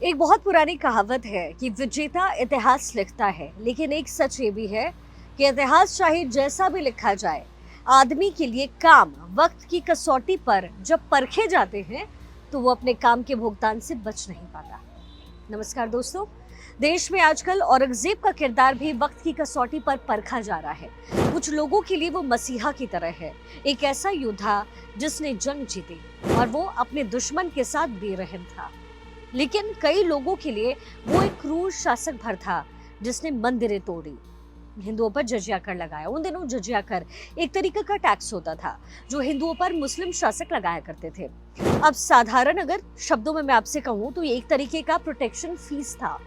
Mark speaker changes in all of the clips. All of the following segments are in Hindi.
Speaker 1: एक बहुत पुरानी कहावत है कि विजेता इतिहास लिखता है, लेकिन एक सच ये भी है कि इतिहास चाहे जैसा भी लिखा जाए, आदमी के लिए काम वक्त की कसौटी पर जब परखे जाते हैं तो वो अपने काम के भुगतान से बच नहीं पाता। नमस्कार दोस्तों, देश में आजकल औरंगजेब का किरदार भी वक्त की कसौटी पर परखा जा रहा है। कुछ लोगों के लिए वो मसीहा की तरह है, एक ऐसा योद्धा जिसने जंग जीती और वो अपने दुश्मन के साथ बेरहम था। लेकिन कई लोगों के लिए वो एक क्रूर शासक भर था जिसने मंदिरें तोड़ी, हिंदुओं पर जजिया कर लगाया। उन दिनों जजिया कर एक तरीके का टैक्स होता था जो हिंदुओं पर मुस्लिम शासक लगाया करते थे। अब साधारण अगर शब्दों में मैं आपसे कहूं तो ये एक तरीके का प्रोटेक्शन फीस था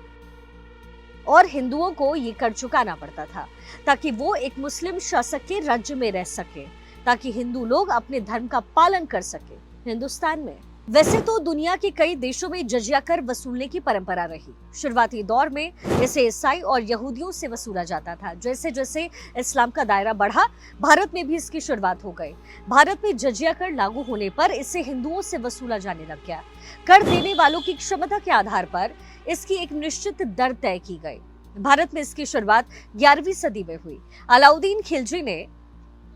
Speaker 1: और हिंदुओं को ये कर चुकाना पड़ता था ताकि वो एक मुस्लिम शासक के राज्य में रह सके, ताकि हिंदू लोग अपने धर्म का पालन कर सके हिंदुस्तान में। वैसे तो दुनिया के कई देशों में जजिया कर वसूलने की परंपरा रही। शुरुआती दौर में इसे ईसाई और यहूदियों से वसूला जाता था। जैसे जैसे इस्लाम का दायरा बढ़ा, भारत में भी इसकी शुरुआत हो गई। भारत में जजिया कर लागू होने पर इसे हिंदुओं से वसूला जाने लग गया। कर देने वालों की क्षमता के आधार पर इसकी एक निश्चित दर तय की गई। भारत में इसकी शुरुआत 11वीं सदी में हुई। अलाउद्दीन खिलजी ने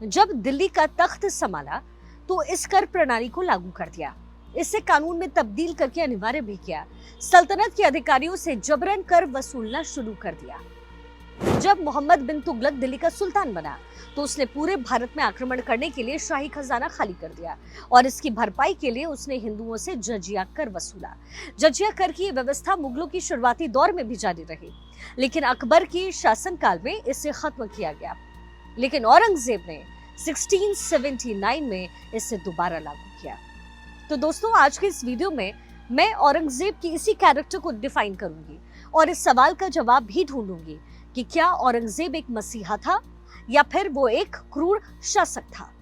Speaker 1: जब दिल्ली का तख्त संभाला तो इस कर प्रणाली को लागू कर दिया। इसे कानून में तब्दील करके अनिवार्य भी किया। सल्तनत के अधिकारियों से जबरन कर वसूलना शुरू कर दिया। जब मोहम्मद बिन तुगलक दिल्ली का सुल्तान बना तो उसने पूरे भारत में आक्रमण करने के लिए शाही खजाना खाली कर दिया और इसकी भरपाई के लिए उसने हिंदुओं से जजिया कर वसूला। जजिया कर की व्यवस्था मुगलों की शुरुआती दौर में भी जारी रही, लेकिन अकबर की शासनकाल में इसे खत्म किया गया। लेकिन औरंगजेब ने 1679 में इसे दोबारा लागू किया। तो दोस्तों, आज के इस वीडियो में मैं औरंगजेब की इसी कैरेक्टर को डिफाइन करूंगी और इस सवाल का जवाब भी ढूंढूंगी कि क्या औरंगजेब एक मसीहा था या फिर वो एक क्रूर शासक था।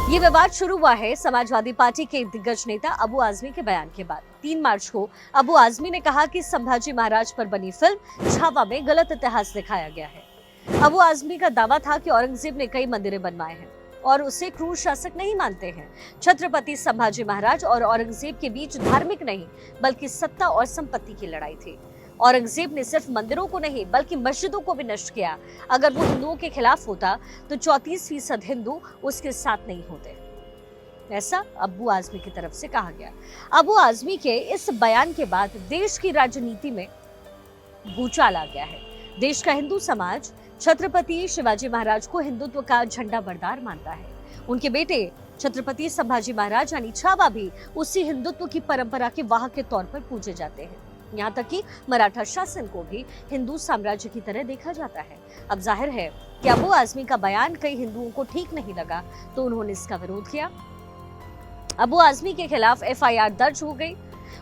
Speaker 1: ये विवाद शुरू हुआ है समाजवादी पार्टी के दिग्गज नेता अबू आजमी के बयान के बाद। 3 मार्च को अबू आजमी ने कहा कि संभाजी महाराज पर बनी फिल्म छावा में गलत इतिहास दिखाया गया है। अबू आजमी का दावा था कि औरंगजेब ने कई मंदिरें बनवाए हैं और उसे क्रूर शासक नहीं मानते हैं। छत्रपति संभाजी महाराज और औरंगजेब के बीच धार्मिक नहीं बल्कि सत्ता और संपत्ति की लड़ाई थी। औरंगजेब ने सिर्फ मंदिरों को नहीं बल्कि मस्जिदों को भी नष्ट किया। अगर वो हिंदुओं के खिलाफ होता तो 34% हिंदू उसके साथ नहीं होते, ऐसा अबू आजमी की तरफ से कहा गया। अबू आजमी के इस बयान के बाद देश की राजनीति में भूचाल आ गया है। देश का हिंदू समाज छत्रपति शिवाजी महाराज को हिंदुत्व का झंडा बरदार मानता है। उनके बेटे छत्रपति संभाजी महाराज यानी छावा भी उसी हिंदुत्व की परंपरा के वाहक के तौर पर पूजे जाते हैं। यहाँ तक कि मराठा शासन को भी हिंदू साम्राज्य की तरह देखा जाता है। अब जाहिर है कि अबू आजमी का बयान कई हिंदुओं को ठीक नहीं लगा तो उन्होंने इसका विरोध किया। अबू आजमी के खिलाफ FIR दर्ज हो गई।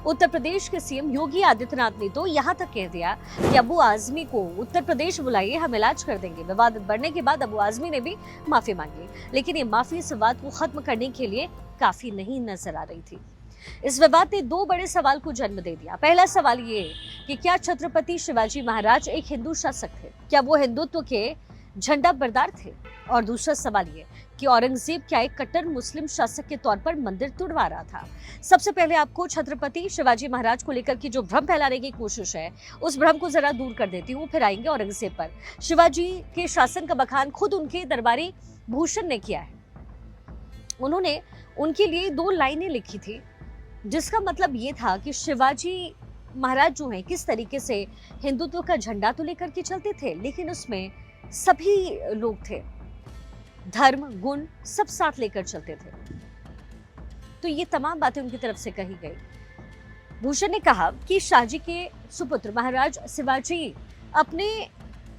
Speaker 1: उत्तर प्रदेश के सीएम योगी आदित्यनाथ ने तो यहाँ तक कह दिया कि अबू आजमी को उत्तर प्रदेश बुलाइए, हम इलाज कर देंगे। विवाद बढ़ने के बाद अबू आजमी ने भी माफी मांगी, लेकिन ये माफी इस विवाद को खत्म करने के लिए काफी नहीं नजर आ रही थी। इस विवाद ने 2 बड़े सवाल को जन्म दे दिया। पहला सवाल ये कि क्या छत्रपति शिवाजी महाराज एक हिंदू शासक थे? क्या वो हिंदुत्व के झंडा बरदार थे? और दूसरा सवाल ये कि औरंगजेब क्या एक कट्टर मुस्लिम शासक के तौर पर मंदिर तुड़वा रहा था? सबसे पहले आपको छत्रपति शिवाजी महाराज को लेकर की जो भ्रम फैलाने की कोशिश है, उस भ्रम को जरा दूर कर देती हूँ, फिर आएंगे औरंगजेब पर। शिवाजी के शासन का बखान खुद उनके दरबारी भूषण ने किया है। उन्होंने उनके लिए 2 लाइनें लिखी थी, जिसका मतलब ये था कि शिवाजी महाराज जो है किस तरीके से हिंदुत्व का झंडा तो लेकर के चलते थे, लेकिन उसमें सभी लोग थे, धर्म गुण सब साथ लेकर चलते थे। तो ये तमाम बातें उनकी तरफ से कही गई। भूषण ने कहा कि शाहजी के सुपुत्र महाराज शिवाजी अपने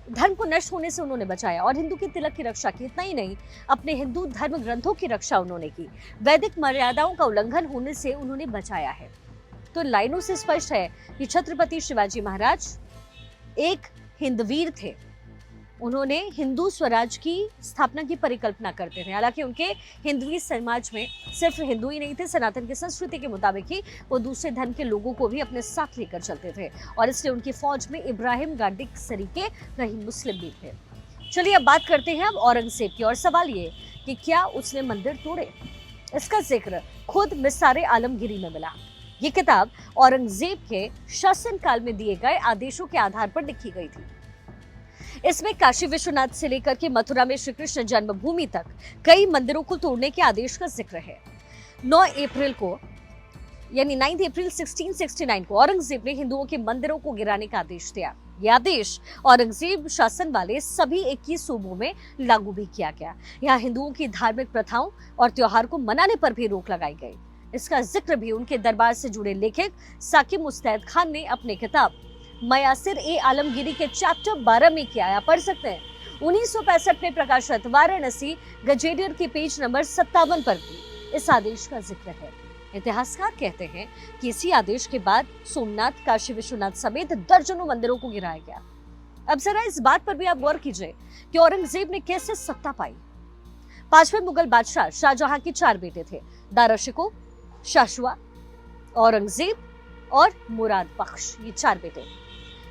Speaker 1: धर्म को नष्ट होने से उन्होंने बचाया और हिंदू के तिलक की रक्षा की। इतना ही नहीं, अपने हिंदू धर्म ग्रंथों की रक्षा उन्होंने की। वैदिक मर्यादाओं का उल्लंघन होने से उन्होंने बचाया है। तो लाइनों से स्पष्ट है कि छत्रपति शिवाजी महाराज एक हिंदवीर थे। उन्होंने हिंदू स्वराज की स्थापना की परिकल्पना करते थे। हालांकि उनके हिंदुई समाज में सिर्फ हिंदू ही नहीं थे, सनातन की संस्कृति के मुताबिक ही वो दूसरे धर्म के लोगों को भी अपने साथ लेकर चलते थे और इसलिए उनकी फौज में इब्राहिम गाड़ी सरीके रही मुस्लिम भी थे। चलिए अब बात करते हैं अब औरंगजेब की, और सवाल ये कि क्या उसने मंदिर तोड़े? इसका जिक्र खुद मिसारे आलमगीरी में मिला। ये किताब औरंगजेब के शासनकाल में दिए गए आदेशों के आधार पर लिखी गई थी। इसमें काशी विश्वनाथ से लेकर के मथुरा में श्री कृष्ण जन्मभूमि तक कई मंदिरों को तोड़ने के आदेश का जिक्र है। 9 अप्रैल को यानी 9 अप्रैल 1669 को औरंगजेब ने हिंदुओं के मंदिरों को गिराने का आदेश दिया। यह आदेश औरंगजेब शासन वाले सभी 21 सूबों में लागू भी किया गया। यहाँ हिंदुओं की धार्मिक प्रथाओं और त्योहार को मनाने पर भी रोक लगाई गई। इसका जिक्र भी उनके दरबार से जुड़े लेखक साकिब मुस्तैद खान ने अपने किताब मयासिर ए आलमगीरी के चैप्टर 12 में किया है। आप पढ़ सकते हैं। 1965 में प्रकाशित वाराणसी गजेटियर की पेज नंबर 57 पर भी इस आदेश का जिक्र है। इतिहासकार कहते हैं कि इसी आदेश के बाद सोमनाथ, काशी विश्वनाथ समेत दर्जनों मंदिरों को गिराया गया। अब जरा इस बात पर भी आप गौर कीजिए कि औरंगजेब ने कैसे सत्ता पाई। 5वें मुगल बादशाह शाहजहां के 4 बेटे थे, दारा शिकोह, शाहशुआ, औरंगजेब और मुराद बख्श। ये 4 बेटे।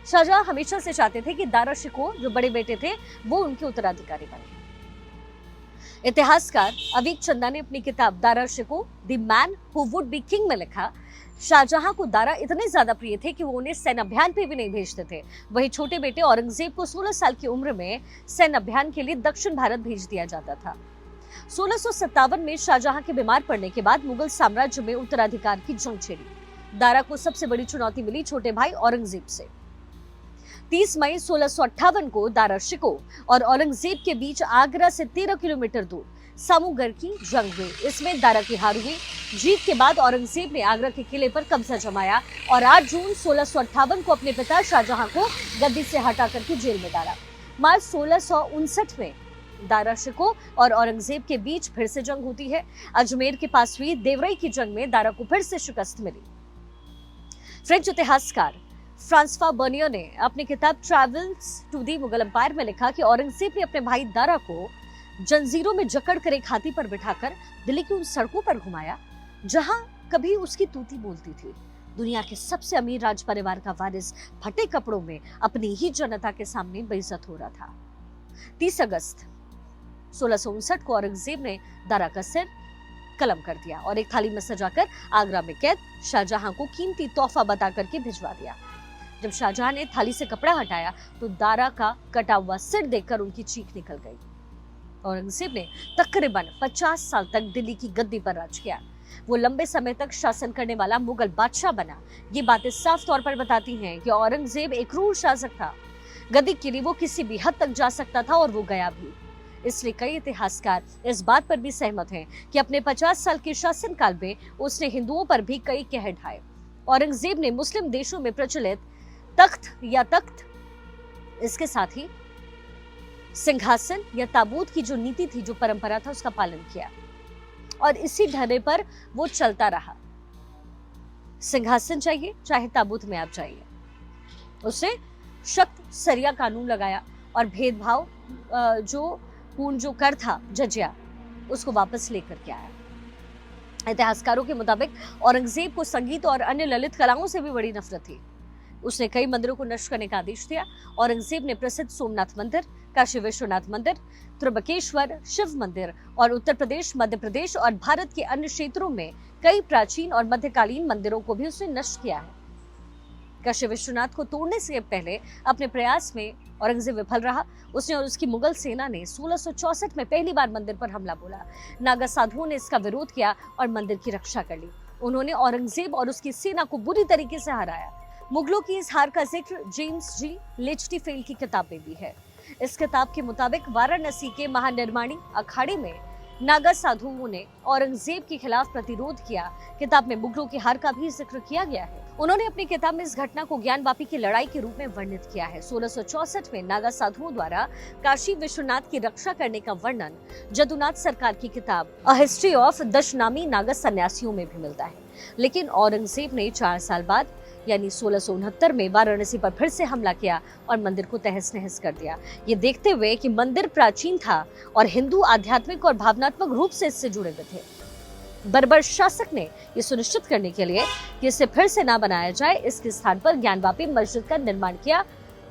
Speaker 1: शाहजहां हमेशा से चाहते थे कि दारा शिकोह जो बड़े बेटे थे वो उनके उत्तराधिकारी बने। इतिहासकार अवीक चंदा ने अपनी किताब Dara Shikoh the man who would be king में लिखा, शाहजहां को दारा इतने ज्यादा प्रिय थे कि वो उन्हें सैन्य अभियान पे भी नहीं भेजते थे। वही छोटे बेटे औरंगजेब को 16 साल की उम्र में सैन्य अभियान के लिए दक्षिण भारत भेज दिया जाता था। 1657 में शाहजहां के बीमार पड़ने के बाद मुगल साम्राज्य में उत्तराधिकार की जंग छिड़ी। दारा को सबसे बड़ी चुनौती मिली छोटे भाई औरंगजेब से। 30 मई 1658 को दारा शिकोह और औरंगजेब के बीच आगरा से 13 किलोमीटर दूर सामूगढ़ की जंग हुई। इसमें दारा की हार हुई। जीत के बाद औरंगजेब ने आगरा के किले पर कब्जा जमाया और 8 जून 1658 को अपने पिता शाहजहां को गद्दी से हटा करके जेल में डाला। मार्च 1659 में दारा शिकोह और औरंगजेब के फिर फिर से जंग होती है। अजमेर के पास हुई देवराई की जंग में दारा को फिर से शिकस्त मिली। फ्रेंच इतिहासकार फ्रांसवा बर्नियर ने अपनी किताब Travels to the Mughal Empire में लिखा कि औरंगजेब ने अपने भाई दारा को जंजीरों में जकड़ कर एक हाथी पर बिठाकर दिल्ली की उन सड़कों पर घुमाया जहां कभी उसकी तूती बोलती थी। दुनिया के सबसे अमीर राज परिवार का वारिस फटे कपड़ों में अपनी ही जनता के सामने बेइज्जत हो रहा था। 30 अगस्त 1659 को औरंगजेब ने दारा का सिर कलम कर दिया और एक थाली में सजाकर आगरा में कैद शाहजहां को कीमती तोहफा बता करके भिजवा दिया। जब शाहजहां ने थाली से कपड़ा हटाया तो दारा का कटा हुआ सिर देखकर उनकी चीख निकल गई। औरंगजेब ने तकरीबन 50 साल तक दिल्ली की गद्दी पर राज किया। वो लंबे समय तक शासन करने वाला मुगल बादशाह बना। ये बातें साफ तौर पर बताती हैं कि औरंगजेब एक क्रूर शासक था। गद्दी के लिए वो किसी भी हद तक जा सकता था और वो गया भी। इसलिए कई इतिहासकार इस बात पर भी सहमत हैं कि अपने 50 साल के शासनकाल में उसने हिंदुओं पर भी कई कहर ढाए। औरंगजेब ने मुस्लिम देशों में प्रचलित तख्त, इसके साथ ही सिंहासन या ताबूत की जो नीति थी, जो परंपरा था, उसका पालन किया और इसी ढर्रे पर वो चलता रहा। सिंहासन चाहिए चाहे ताबूत में आप जाइए। उसने सख्त सरिया कानून लगाया और भेदभाव जो कर था जजिया, उसको वापस लेकर के आया। इतिहासकारों के मुताबिक औरंगजेब को संगीत और अन्य ललित कलाओं से भी बड़ी नफरत थी। उसने कई मंदिरों को नष्ट करने का आदेश दिया। औरंगजेब ने प्रसिद्ध सोमनाथ मंदिर, काशी विश्वनाथ मंदिर, त्र्यंबकेश्वर शिव मंदिर और उत्तर प्रदेश, मध्य प्रदेश और भारत के अन्य क्षेत्रों में कई प्राचीन और मध्यकालीन मंदिरों को भी उसने नष्ट किया है। काशी विश्वनाथ को तोड़ने से पहले अपने प्रयास में औरंगजेब विफल रहा। उसने और उसकी मुगल सेना ने 1664 में पहली बार मंदिर पर हमला बोला। नागा साधुओं ने इसका विरोध किया और मंदिर की रक्षा कर ली। उन्होंने औरंगजेब और उसकी सेना को बुरी तरीके से हराया। मुगलों की इस हार का जिक्र जेम्स जी लिचटीफेल्ड की किताब में भी है। इस किताब के मुताबिक वाराणसी के महानिर्माणी अखाड़े में नागा साधुओं ने औरंगजेब के खिलाफ प्रतिरोध किया। किताब में मुगलों की हार का भी जिक्र किया गया है। उन्होंने अपनी किताब में इस घटना को ज्ञानवापी की लड़ाई के रूप में वर्णित किया है। 1664 में नागा साधुओं द्वारा काशी विश्वनाथ की रक्षा करने का वर्णन जदुनाथ सरकार की किताब a history of Dashnami Naga सन्यासियों में भी मिलता है। लेकिन औरंगजेब ने 4 साल बाद यानी 1669 में वाराणसी पर फिर से हमला किया और मंदिर को तहस नहस कर दिया। ये देखते हुए कि मंदिर प्राचीन था और हिंदू आध्यात्मिक और भावनात्मक रूप से इससे जुड़े हुए थे, बर्बर शासक ने ये सुनिश्चित करने के लिए कि इसे फिर से ना बनाया जाए, इसके स्थान पर ज्ञानवापी मस्जिद का निर्माण किया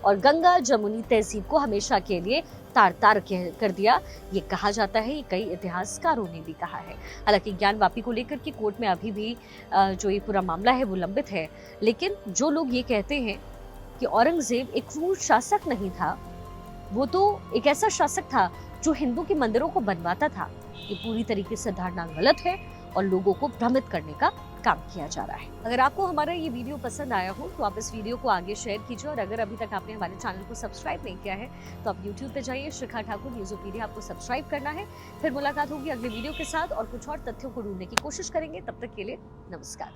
Speaker 1: और गंगा जमुनी तहजीब को हमेशा के लिए तार तार कर दिया। ये कहा जाता है, ये कई इतिहासकारों ने भी कहा है। हालांकि ज्ञानवापी को लेकर के कोर्ट में अभी भी जो ये पूरा मामला है वो लंबित है, लेकिन जो लोग ये कहते हैं कि औरंगजेब एक क्रूर शासक नहीं था, वो तो एक ऐसा शासक था जो हिंदू के मंदिरों को बनवाता था, ये पूरी तरीके से धारणा गलत है और लोगों को भ्रमित करने का काम किया जा रहा है। अगर आपको हमारा ये वीडियो पसंद आया हो तो आप इस वीडियो को आगे शेयर कीजिए और अगर अभी तक आपने हमारे चैनल को सब्सक्राइब नहीं किया है तो आप YouTube पे जाइए, शिखा ठाकुर न्यूज़ोपीडिया आपको सब्सक्राइब करना है। फिर मुलाकात होगी अगले वीडियो के साथ और कुछ और तथ्यों को ढूंढने की कोशिश करेंगे। तब तक के लिए नमस्कार।